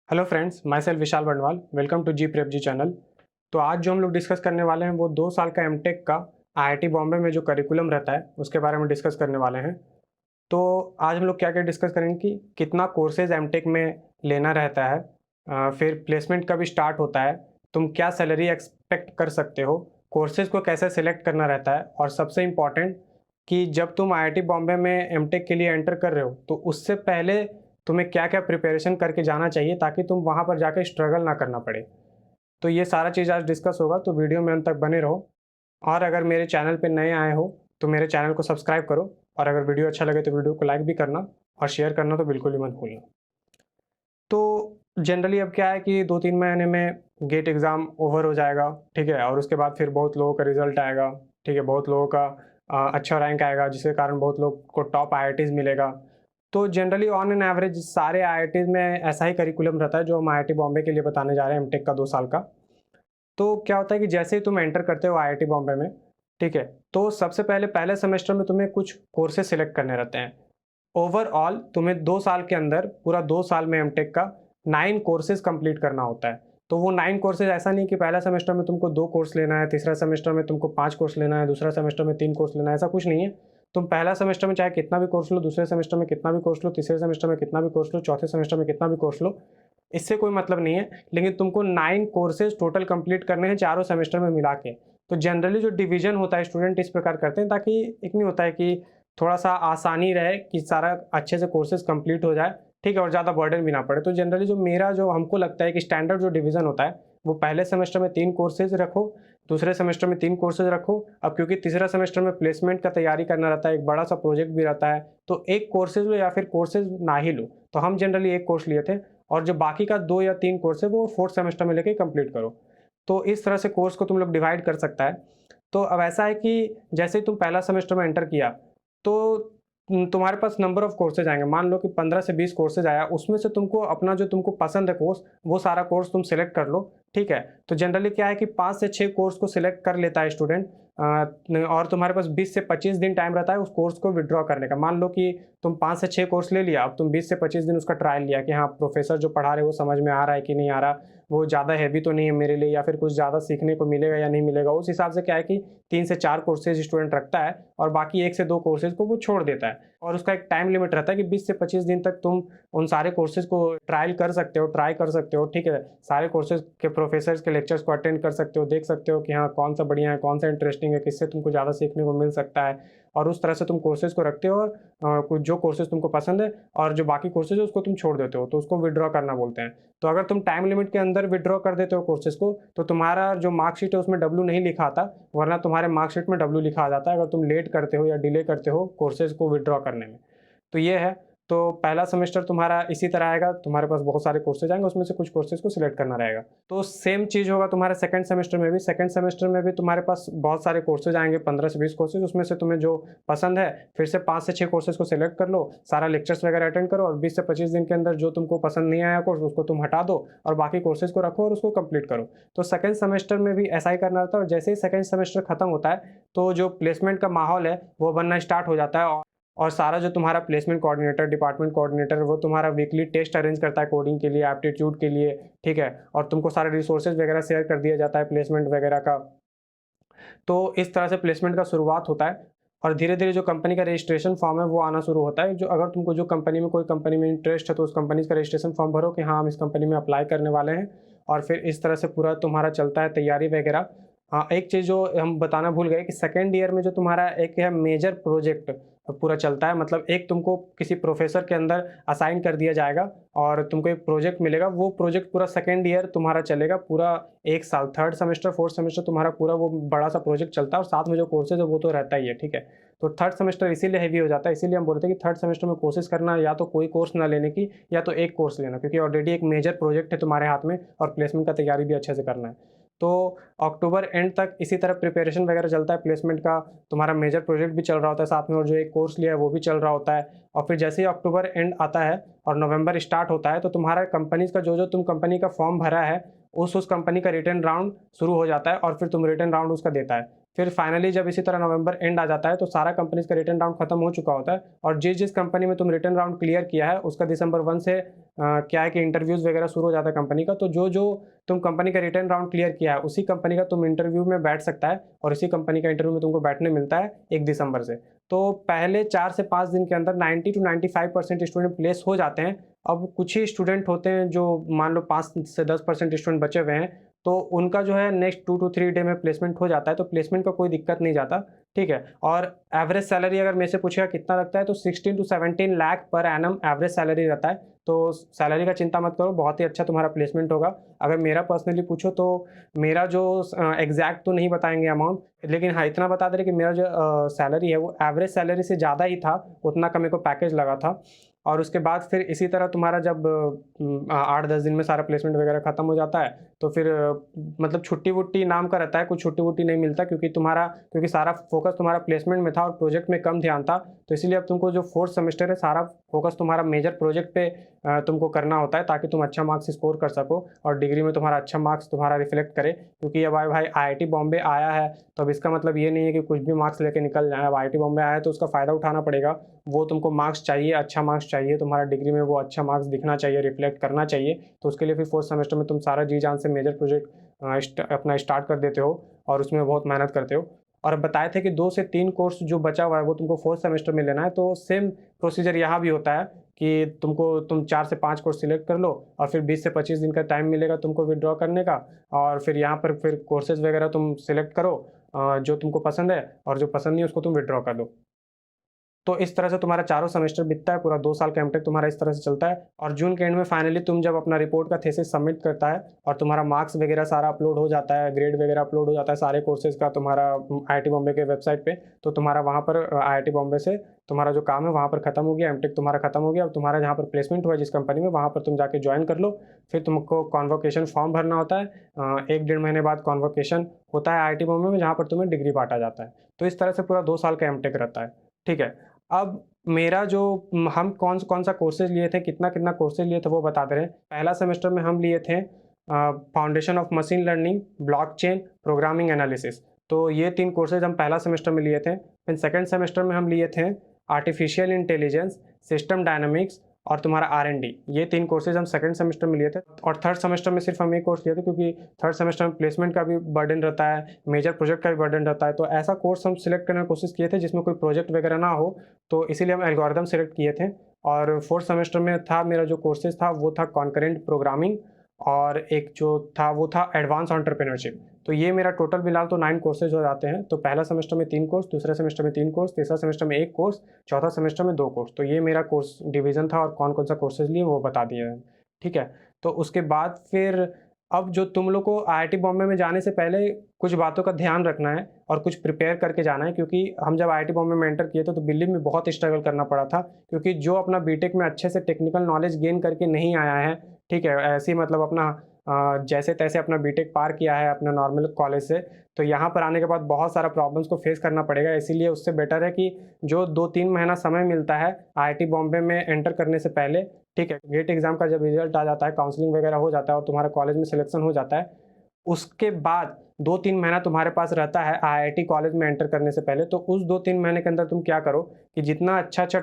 Hello friends, myself Vishal Bandwal. Welcome to G prep G channel. तो आज जो हम लोग डिस्कस करने वाले हैं वो 2 साल का एमटेक का आईआईटी बॉम्बे में जो करिकुलम रहता है उसके बारे में डिस्कस करने वाले हैं। तो आज हम लोग क्या क्या डिस्कस करेंगे कि कितना कोर्सेज एमटेक में लेना रहता है, फिर प्लेसमेंट कब स्टार्ट होता है, तुम क्या सैलरी एक्सपेक्ट कर सकते हो, कोर्सेज को कैसे सिलेक्ट करना रहता है, और सबसे इम्पॉर्टेंट कि जब तुम आईआईटी बॉम्बे में एमटेक के लिए एंटर कर रहे हो तो उससे पहले तुम्हें क्या क्या प्रिपरेशन करके जाना चाहिए ताकि तुम वहाँ पर जाकर स्ट्रगल ना करना पड़े। तो ये सारा चीज़ आज डिस्कस होगा, तो वीडियो में अंत तक बने रहो। और अगर मेरे चैनल पे नए आए हो तो मेरे चैनल को सब्सक्राइब करो, और अगर वीडियो अच्छा लगे तो वीडियो को लाइक भी करना और शेयर करना तो बिल्कुल ही मत भूलना। तो जनरली अब क्या है कि 2-3 महीने में गेट एग्ज़ाम ओवर हो जाएगा, ठीक है? और उसके बाद फिर बहुत लोगों का रिज़ल्ट आएगा, ठीक है? बहुत लोगों का अच्छा रैंक आएगा, जिसके कारण बहुत लोग को टॉप आईआईटीज़ मिलेगा। तो जनरली ऑन एन एवरेज सारे आईआईटीज़ में ऐसा ही करिकुलम रहता है जो हम आईआईटी बॉम्बे के लिए बताने जा रहे हैं, एमटेक का 2 साल का। तो क्या होता है कि जैसे ही तुम एंटर करते हो आईआईटी बॉम्बे में, ठीक है? तो सबसे पहले पहले सेमेस्टर में तुम्हें कुछ कोर्सेज़ सिलेक्ट करने रहते हैं। ओवरऑल तुम्हें 2 साल के अंदर पूरा 2 साल में एमटेक का 9 कोर्सेज़ कंप्लीट करना होता है। तो वो 9 कोर्सेज़ ऐसा नहीं कि पहला सेमेस्टर में तुमको 2 कोर्स लेना है, तीसरा सेमेस्टर में तुमको 5 कोर्स लेना है, दूसरा सेमेस्टर में 3 कोर्स लेना है, ऐसा कुछ नहीं है। तुम पहला सेमेस्टर में चाहे कितना भी कोर्स लो, दूसरे सेमेस्टर में कितना भी कोर्स लो, तीसरे सेमेस्टर में कितना भी कोर्स लो, चौथे सेमेस्टर में कितना भी कोर्स लो, इससे कोई मतलब नहीं है। लेकिन तुमको 9 कोर्सेज़ टोटल कंप्लीट करने हैं चारों सेमेस्टर में मिला के। तो जनरली जो डिवीज़न होता है स्टूडेंट इस प्रकार करते हैं ताकि एक नहीं होता है कि थोड़ा-सा आसानी रहे कि सारा अच्छे से कोर्सेज़ कंप्लीट हो जाए, ठीक है? और ज़्यादा बर्डन भी ना पड़े। तो जनरली जो हमको लगता है कि स्टैंडर्ड जो डिवीज़न होता है, वो पहले सेमेस्टर में 3 कोर्सेज़ रखो, दूसरे सेमेस्टर में 3 कोर्सेज़ रखो। अब क्योंकि तीसरा सेमेस्टर में प्लेसमेंट का तैयारी करना रहता है, एक बड़ा-सा प्रोजेक्ट भी रहता है, तो 1 कोर्सेज़ लो या फिर कोर्सेज़ ना ही लो। तो हम जनरली 1 कोर्स लिए थे, और जो बाकी का 2 या 3 कोर्स है वो 4th सेमेस्टर में लेके कंप्लीट करो। तो इस तरह से कोर्स को तुम लोग डिवाइड कर सकता है। तो अब ऐसा है कि जैसे ही तुम पहला सेमेस्टर में एंटर किया, तो तुम्हारे पास नंबर ऑफ कोर्सेज़ आएँगे। मान लो कि 15 से 20 कोर्सेज़ आया, उसमें से तुमको अपना जो तुमको पसंद है कोर्स, वो सारा कोर्स तुम सिलेक्ट कर लो, ठीक है? तो जनरली क्या है कि 5 से 6 कोर्स को सिलेक्ट कर लेता है स्टूडेंट, और तुम्हारे पास 20 से 25 दिन टाइम रहता है उस कोर्स को विथड्रॉ करने का। मान लो कि तुम 5 से 6 कोर्स ले लिया, अब तुम 20 से 25 दिन उसका ट्रायल लिया कि हाँ, प्रोफ़ेसर जो पढ़ा रहे हैं वो समझ में आ रहा है कि नहीं आ रहा, वो ज़्यादा हेवी तो नहीं है मेरे लिए, या फिर कुछ ज़्यादा सीखने को मिलेगा या नहीं मिलेगा। उस हिसाब से क्या है कि 3 से 4 कोर्सेज़ स्टूडेंट रखता है और बाकी 1 से 2 कोर्सेज़ को वो छोड़ देता है। और उसका एक टाइम लिमिट रहता है कि 20 से 25 दिन तक तुम उन सारे कोर्सेज़ को ट्रायल कर सकते हो, ट्राई कर सकते हो, ठीक है? सारे कोर्सेज़ के प्रोफ़ेसर्स के लेक्चर्स को अटेंड कर सकते हो, देख सकते हो कि हाँ, कौन-सा बढ़िया है, कौन-सा इंटरेस्टिंग है, किससे तुमको ज़्यादा सीखने को मिल सकता है। और उस तरह से तुम कोर्सेज़ को रखते हो, और कुछ जो कोर्सेज़ तुमको पसंद है और जो बाकी कोर्सेज़ है उसको तुम छोड़ देते हो, तो उसको विथड्रॉ करना बोलते हैं। तो अगर तुम टाइम लिमिट के अंदर विथड्रॉ कर देते हो कोर्सेज़ को, तो तुम्हारा जो मार्कशीट है उसमें डब्ल्यू नहीं लिखा आता, वरना तुम्हारे मार्कशीट में डब्ल्यू लिखा आ जाता है अगर तुम लेट करते हो या डिले करते हो कोर्सेज़ को विथड्रॉ करने में। तो ये है। तो पहला सेमेस्टर तुम्हारा इसी तरह आएगा, तुम्हारे पास बहुत सारे कोर्सेज़ आएँगे, उसमें से कुछ कोर्सेज़ को सिलेक्ट करना रहेगा। तो सेम चीज़ होगा तुम्हारे सेकंड सेमेस्टर में भी। सेकंड सेमेस्टर में भी तुम्हारे पास बहुत सारे कोर्सेज़ आएँगे, 15 से 20 कोर्सेज़, उसमें से तुम्हें जो पसंद है, फिर से 5 से 6 कोर्सेज़ को सिलेक्ट कर लो, सारा लेक्चर्स वगैरह अटेंड करो, और 20 से 25 दिन के अंदर जो तुमको पसंद नहीं आया कोर्स, उसको तुम हटा दो और बाकी कोर्सेज़ को रखो और उसको कंप्लीट करो। तो सेकंड सेमेस्टर में भी ऐसा ही करना रहता है, और जैसे ही सेकंड सेमेस्टर खत्म होता है, तो जो प्लेसमेंट का माहौल है, वो बनना स्टार्ट हो जाता है। और सारा जो तुम्हारा प्लेसमेंट कोऑर्डिनेटर, डिपार्टमेंट कोऑर्डिनेटर, वो तुम्हारा वीकली टेस्ट अरेंज करता है कोडिंग के लिए, एप्टीट्यूड के लिए, ठीक है? और तुमको सारे रिसोर्सेज़ वगैरह शेयर कर दिया जाता है प्लेसमेंट वगैरह का। तो इस तरह से प्लेसमेंट का शुरुआत होता है, और धीरे-धीरे जो कंपनी का रजिस्ट्रेशन फॉर्म है वो आना शुरू होता है। जो अगर तुमको जो कंपनी में कोई कंपनी में इंटरेस्ट है तो उस कंपनी का रजिस्ट्रेशन फॉर्म भरो कि हाँ, हम इस कंपनी में अप्लाई करने वाले हैं, और फिर इस तरह से पूरा तुम्हारा चलता है तैयारी वगैरह। हाँ, एक चीज़ जो हम बताना भूल गए कि सेकंड ईयर में जो तुम्हारा एक है मेजर प्रोजेक्ट पूरा चलता है, मतलब एक तुमको किसी प्रोफ़ेसर के अंदर असाइन कर दिया जाएगा और तुमको एक प्रोजेक्ट मिलेगा। वो प्रोजेक्ट पूरा सेकंड ईयर तुम्हारा चलेगा, पूरा 1 साल। थर्ड सेमेस्टर, फोर्थ सेमेस्टर तुम्हारा पूरा वो बड़ा-सा प्रोजेक्ट चलता है, और साथ में जो कोर्सेज़ है वो तो रहता ही है, ठीक है? तो थर्ड सेमेस्टर इसीलिए हेवी हो जाता है, इसीलिए हम बोलते हैं कि थर्ड सेमेस्टर में कोशिश करना या तो कोई कोर्स ना लेने की, या तो एक कोर्स लेना, क्योंकि ऑलरेडी एक मेजर प्रोजेक्ट है तुम्हारे हाथ में और प्लेसमेंट का तैयारी भी अच्छे से करना है। तो अक्टूबर एंड तक इसी तरह प्रिपरेशन वगैरह चलता है प्लेसमेंट का, तुम्हारा मेजर प्रोजेक्ट भी चल रहा होता है साथ में, और जो एक कोर्स लिया है वो भी चल रहा होता है। और फिर जैसे ही अक्टूबर एंड आता है और नवंबर स्टार्ट होता है, तो तुम्हारा कंपनीज़ का जो-जो तुम कंपनी का फॉर्म भरा है, उस कंपनी का रिटन राउंड शुरू हो जाता है, और फिर तुम रिटन राउंड उसका देता है। फिर फाइनली जब इसी तरह नवंबर एंड आ जाता है तो सारा कंपनीज का रिटर्न राउंड खत्म हो चुका होता है, और जिस जिस कंपनी में तुम रिटर्न राउंड क्लियर किया है उसका दिसंबर 1 से क्या है कि इंटरव्यूज़ वगैरह शुरू हो जाता है कंपनी का। तो जो जो तुम कंपनी का रिटर्न राउंड क्लियर किया है उसी कंपनी का तुम इंटरव्यू में बैठ सकता है, और इसी कंपनी का इंटरव्यू में तुमको बैठने मिलता है 1 दिसंबर से। तो पहले 4 से 5 दिन के अंदर 90 टू 95% स्टूडेंट प्लेस हो जाते हैं। अब कुछ ही स्टूडेंट होते हैं जो मान लो 5 से 10% स्टूडेंट बचे हुए हैं, तो उनका जो है नेक्स्ट 2 टू 3 डे में प्लेसमेंट हो जाता है, तो प्लेसमेंट का कोई दिक्कत नहीं जाता, ठीक है। और एवरेज सैलरी अगर मेरे से पूछेगा कितना लगता है, तो 16 to 17 lakh per annum average salary रहता है। तो सैलरी का चिंता मत करो, बहुत ही अच्छा तुम्हारा प्लेसमेंट होगा। अगर मेरा पर्सनली पूछो तो मेरा जो एग्जैक्ट तो नहीं बताएंगे अमाउंट, लेकिन हाँ इतना बता दे रहे कि मेरा जो सैलरी है वो एवरेज सैलरी से ज़्यादा ही था, उतना का मेरे को पैकेज लगा था। और उसके बाद फिर इसी तरह तुम्हारा जब 8-10 दिन में सारा प्लेसमेंट वगैरह खत्म हो जाता है, तो फिर मतलब छुट्टी-वुट्टी नाम का रहता है, कुछ छुट्टी-वुट्टी नहीं मिलता, क्योंकि सारा फोकस तुम्हारा प्लेसमेंट में था और प्रोजेक्ट में कम ध्यान था। तो इसीलिए अब तुमको जो 4th सेमेस्टर है सारा फोकस तुम्हारा मेजर प्रोजेक्ट पे तुमको करना होता है, ताकि तुम अच्छा मार्क्स स्कोर कर सको और डिग्री में तुम्हारा अच्छा मार्क्स तुम्हारा रिफ्लेक्ट करे। क्योंकि अब भाई आईआईटी बॉम्बे आया है, तो अब इसका मतलब ये नहीं है कि कुछ भी मार्क्स लेके निकल जाए। अब आईआईटी बॉम्बे आया है तो उसका फ़ायदा उठाना पड़ेगा। वो तुमको मार्क्स चाहिए, अच्छा मार्क्स चाहिए, तुम्हारा डिग्री में वो अच्छा मार्क्स दिखना चाहिए, रिफ्लेक्ट करना चाहिए। तो उसके लिए फिर 4th सेमेस्टर में तुम सारा जी जान से मेजर प्रोजेक्ट अपना स्टार्ट कर देते हो और उसमें बहुत मेहनत करते हो। और अब बताए थे कि 2 से 3 कोर्स जो बचा हुआ है वो तुमको 4th सेमेस्टर में लेना है, तो सेम प्रोसीजर यहाँ भी होता है कि तुम 4 से 5 कोर्स सिलेक्ट कर लो, और फिर 20 से 25 दिन का टाइम मिलेगा तुमको विथड्रॉ करने का। और फिर यहाँ पर फिर कोर्सेज़ वगैरह तुम सिलेक्ट करो जो तुमको पसंद है, और जो पसंद नहीं है उसको तुम विथड्रॉ कर दो। तो इस तरह से तुम्हारा चारों सेमेस्टर बीतता है, पूरा 2 साल का एमटेक तुम्हारा इस तरह से चलता है। और जून के एंड में फाइनली तुम जब अपना रिपोर्ट का थीसिस सबमिट करता है और तुम्हारा मार्क्स वगैरह सारा अपलोड हो जाता है, ग्रेड वगैरह अपलोड हो जाता है सारे कोर्सेज़ का तुम्हारा आईआईटी बॉम्बे के वेबसाइट पे, तो तुम्हारा वहाँ पर आईआईटी बॉम्बे से तुम्हारा जो काम है वहाँ पर खत्म हो गया, एमटेक तुम्हारा खत्म हो गया। अब तुम्हारा जहाँ पर प्लेसमेंट हुआ है जिस कंपनी में, वहाँ पर तुम जाके ज्वाइन कर लो। फिर तुमको कॉन्वोकेशन फॉर्म भरना होता है, 1 डेढ़ महीने बाद कॉन्वोकेशन होता है आईआईटी बॉम्बे में, जहाँ पर तुम्हें डिग्री बाँटा जाता है। तो इस तरह से पूरा 2 साल का एमटेक रहता है, ठीक है। अब मेरा जो हम कौन सा कोर्सेज़ लिए थे, कितना-कितना कोर्सेज़ लिए थे वो बता दे रहे हैं। पहला सेमेस्टर में हम लिए थे foundation of machine learning, blockchain, programming analysis. तो ये 3 कोर्सेज़ हम पहला सेमेस्टर में लिए थे। फिर सेकंड सेमेस्टर में हम लिए थे आर्टिफिशियल इंटेलिजेंस, सिस्टम डायनामिक्स और तुम्हारा आर-एन-डी। ये 3 कोर्सेज़ हम सेकंड सेमेस्टर में लिए थे, और थर्ड सेमेस्टर में सिर्फ हम एक कोर्स लिए थे, क्योंकि थर्ड सेमेस्टर में प्लेसमेंट का भी बर्डन रहता है, मेजर प्रोजेक्ट का भी बर्डन रहता है। तो ऐसा कोर्स हम सिलेक्ट करने की कोशिश किए थे जिसमें कोई प्रोजेक्ट वगैरह ना हो, तो इसीलिए हम एल्गोरिदम सेलेक्ट किए थे। और फोर्थ सेमेस्टर में था मेरा जो कोर्सेज़ था वो था कॉन्करेंट प्रोग्रामिंग, और एक जो था वो था एडवांस एंटरप्रेन्योरशिप। तो ये मेरा टोटल मिला तो 9 कोर्सेज़ हो जाते हैं। तो पहला सेमेस्टर में 3 कोर्स, दूसरे सेमेस्टर में 3 कोर्स, तीसरा सेमेस्टर में 1 कोर्स, चौथा सेमेस्टर में 2 कोर्स। तो ये मेरा कोर्स डिवीज़न था, और कौन-कौन सा कोर्सेज़ लिए वो बता दिए हैं, ठीक है। तो उसके बाद फिर अब जो तुम लोग को आईआईटी बॉम्बे में जाने से पहले कुछ बातों का ध्यान रखना है और कुछ प्रिपेयर करके जाना है, क्योंकि हम जब आईआईटी बॉम्बे में एंटर किए थे तो दिल्ली में बहुत स्ट्रगल करना पड़ा था, क्योंकि जो अपना बीटेक में अच्छे से टेक्निकल नॉलेज गेन करके नहीं आया है, ठीक है, ऐसे ही मतलब अपना जैसे-तैसे अपना बीटेक पार किया है अपना नॉर्मल कॉलेज से, तो यहाँ पर आने के बाद बहुत सारा प्रॉब्लम्स को फेस करना पड़ेगा। इसीलिए उससे बेटर है कि जो 2-3 महीना समय मिलता है आईआईटी बॉम्बे में एंटर करने से पहले, ठीक है, गेट एग्ज़ाम का जब रिज़ल्ट आ जाता है, काउंसलिंग वगैरह हो जाता है और तुम्हारा कॉलेज में सिलेक्शन हो जाता है, उसके बाद 2-3 महीना तुम्हारे पास रहता है आईआईटी कॉलेज में एंटर करने से पहले। तो उस 2-3 महीने के अंदर तुम क्या करो कि जितना अच्छा-अच्छा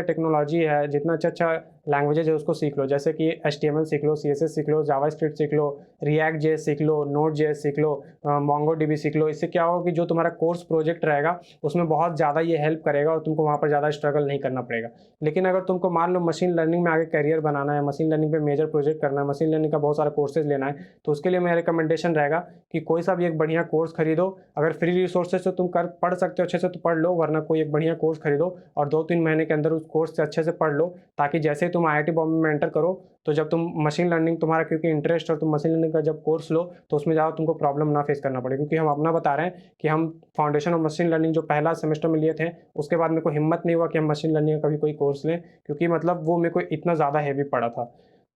टेक्नोलॉजी है, जितना अच्छा-अच्छा लैंग्वेजेज़ है उसको सीख लो। जैसे कि एचटीएमएल सीख लो, सीएसएस सीख लो, जावास्क्रिप्ट सीख लो, रिएक्ट जेएस सीख लो, नोड जेएस सीख लो, मोंगोडीबी सीख लो। इससे क्या होगा कि जो तुम्हारा कोर्स प्रोजेक्ट रहेगा उसमें बहुत ज़्यादा ये हेल्प करेगा और तुमको वहाँ पर ज़्यादा स्ट्रगल नहीं करना पड़ेगा। लेकिन अगर तुमको मान लो मशीन लर्निंग में आगे करियर बनाना है, मशीन लर्निंग पे मेजर प्रोजेक्ट करना है, मशीन लर्निंग का बहुत सारा कोर्सेज़ लेना है, तो उसके लिए मेरा रिकमेंडेशन रहेगा कि कोई सा भी एक बढ़िया कोर्स खरीदो। अगर फ्री रिसोर्सेज से तुम कर पढ़ सकते हो अच्छे से तो पढ़ लो, वरना कोई एक बढ़िया कोर्स खरीदो और 2-3 महीने के अंदर उस कोर्स से अच्छे से पढ़ लो, ताकि जैसे ही तुम आईआईटी बॉम्बे में एंटर करो तो जब तुम मशीन लर्निंग तुम्हारा क्योंकि इंटरेस्ट और तुम मशीन लर्निंग का जब कोर्स लो तो उसमें ज़्यादा तुमको प्रॉब्लम ना फेस करना पड़े। क्योंकि हम अपना बता रहे हैं कि हम फाउंडेशन ऑफ मशीन लर्निंग जो पहला सेमेस्टर में लिए थे, उसके बाद मेरे को हिम्मत नहीं हुआ कि हम मशीन लर्निंग का कभी कोई कोर्स लें, क्योंकि मतलब वो मेरे को इतना ज़्यादा हेवी पड़ा था।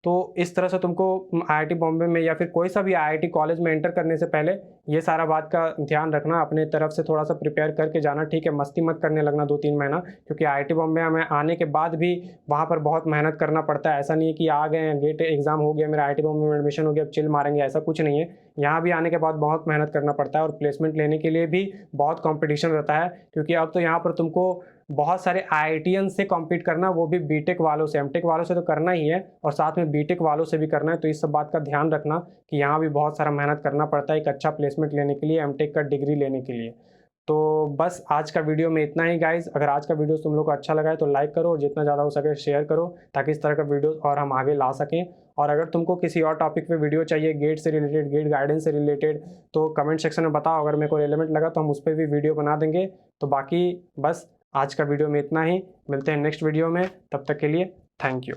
तो इस तरह से तुमको आईआईटी बॉम्बे में या फिर कोई सा भी आईआईटी कॉलेज में एंटर करने से पहले ये सारा बात का ध्यान रखना, अपने तरफ से थोड़ा सा प्रिपेयर करके जाना, ठीक है। मस्ती मत करने लगना 2-3 महीना, क्योंकि आईआईटी बॉम्बे में आने के बाद भी वहाँ पर बहुत मेहनत करना पड़ता है। ऐसा नहीं है कि आ गए हैं, गेट एग्जाम हो गया, मेरा आईआईटी बॉम्बे में एडमिशन हो गया, अब चिल मारेंगे, ऐसा कुछ नहीं है। यहाँ भी आने के बाद बहुत मेहनत करना पड़ता है और प्लेसमेंट लेने के लिए भी बहुत कॉम्पिटिशन रहता है, क्योंकि अब तो यहाँ पर तुमको बहुत सारे आईआईटीएन से कॉम्पीट करना, वो भी बीटेक वालों से। एमटेक वालों से तो करना ही है और साथ में बीटेक वालों से भी करना है। तो इस सब बात का ध्यान रखना कि यहाँ भी बहुत सारा मेहनत करना पड़ता है एक अच्छा प्लेसमेंट लेने के लिए, एमटेक का डिग्री लेने के लिए। तो बस आज का वीडियो में इतना ही गाइज। अगर आज का वीडियो तुम लोग को अच्छा लगा है तो लाइक करो और जितना ज़्यादा हो सके शेयर करो, ताकि इस तरह का वीडियो और हम आगे ला सकें। और अगर तुमको किसी और टॉपिक पे वीडियो चाहिए, गेट से रिलेटेड, गेट गाइडेंस से रिलेटेड, तो कमेंट सेक्शन में बताओ। अगर मेरे को रिलेवेंट लगा तो हम उस पर भी वीडियो बना देंगे। तो बाकी बस आज का वीडियो में इतना ही। मिलते हैं नेक्स्ट वीडियो में, तब तक के लिए थैंक यू।